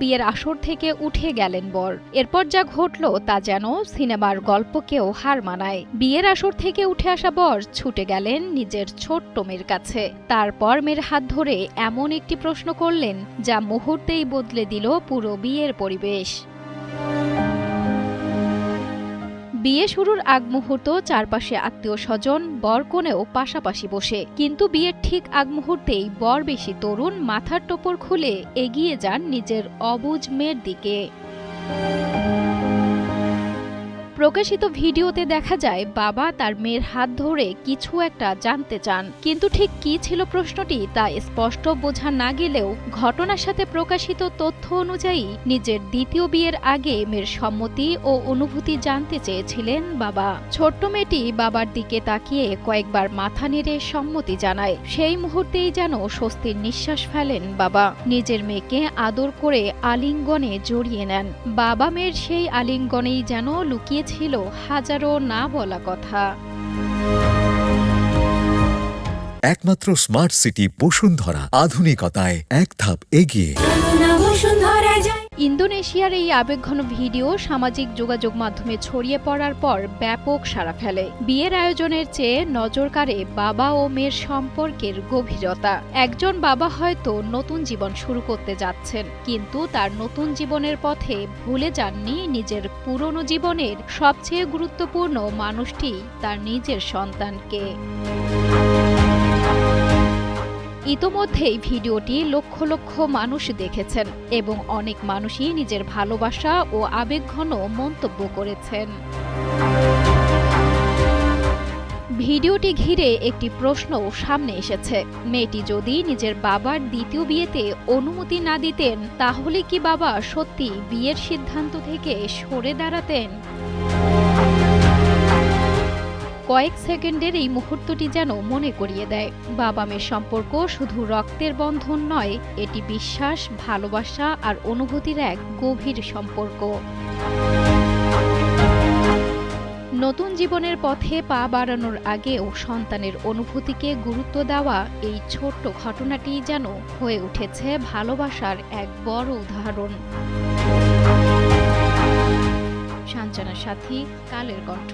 বিয়ের আসর থেকে উঠে গেলেন বর। এরপর যা ঘটল তা যেন সিনেমার গল্পকেও হার মানায়। বিয়ের আসর থেকে উঠে আসা বর ছুটে গেলেন নিজের ছোট্ট মেয়ের কাছে। তারপর মেয়ের হাত ধরে এমন একটি প্রশ্ন করলেন যা মুহূর্তেই বদলে দিল পুরো বিয়ের পরিবেশ। বিয়ে শুরুর আগ মুহূর্ত চারপাশে আত্মীয় স্বজন বর কনেও পাশাপাশি বসে, কিন্তু বিয়ের ঠিক আগ মুহূর্তেই বর বেশি তরুণ মাথার টোপর খুলে এগিয়ে যান নিজের অবুঝ মেয়ের দিকে। প্রকাশিত ভিডিওতে দেখা যায় বাবা তার মেয়ের হাত ধরে কিছু একটা জানতে চান, কিন্তু ঠিক কী ছিল প্রশ্নটি তা স্পষ্ট বোঝা না গেলেও ঘটনার সাথে প্রকাশিত তথ্য অনুযায়ী নিজের দ্বিতীয় বিয়ের আগে মেয়ের সম্মতি ও অনুভূতি জানতে চেয়েছিলেন বাবা। ছোট্ট মেয়েটি বাবার দিকে তাকিয়ে কয়েকবার মাথা নেড়ে সম্মতি জানায়। সেই মুহূর্তেই যেন স্বস্তির নিঃশ্বাস ফেলেন বাবা। নিজের মেয়েকে আদর করে আলিঙ্গনে জড়িয়ে নেন। বাবা মেয়ের সেই আলিঙ্গনেই যেন লুকিয়ে ছিল হাজারো না বলা কথা। একমাত্র স্মার্ট সিটি বসুন্ধরা, আধুনিকতায় এক ধাপ এগিয়ে। ইন্দোনেশিয়ার এই আবেগঘন ভিডিও সামাজিক যোগাযোগ মাধ্যমে ছড়িয়ে পড়ার পর ব্যাপক সাড়া ফেলে। বিয়ের আয়োজনের চেয়ে নজর কাড়ে বাবা ও মেয়ের সম্পর্কের গভীরতা। একজন বাবা হয়তো নতুন জীবন শুরু করতে যাচ্ছেন, কিন্তু তার নতুন জীবনের পথে ভুলে যাননি নিজের পুরনো জীবনের সবচেয়ে গুরুত্বপূর্ণ মানুষটি, তার নিজের সন্তানকে। ইতোমধ্যেই ভিডিওটি লক্ষ লক্ষ মানুষ দেখেছেন এবং অনেক মানুষই নিজের ভালোবাসা ও আবেগঘন মন্তব্য করেছেন। ভিডিওটি ঘিরে একটি প্রশ্নও সামনে এসেছে। মেয়েটি যদি নিজের বাবার দ্বিতীয় বিয়েতে অনুমতি না দিতেন, তাহলে কি বাবা সত্যি বিয়ের সিদ্ধান্ত থেকে সরে দাঁড়াতেন? কয়েক সেকেন্ডের এই মুহূর্তটি যেন মনে করিয়ে দেয়, বাবা মেয়ের সম্পর্ক শুধু রক্তের বন্ধন নয়, এটি বিশ্বাস, ভালোবাসা আর অনুভূতির এক গভীর সম্পর্ক। নতুন জীবনের পথে পা বাড়ানোর আগেও সন্তানের অনুভূতিকে গুরুত্ব দেওয়া এই ছোট্ট ঘটনাটি যেন হয়ে উঠেছে ভালোবাসার এক বড় উদাহরণ। সাঞ্জনা সাথী, কালের কণ্ঠ।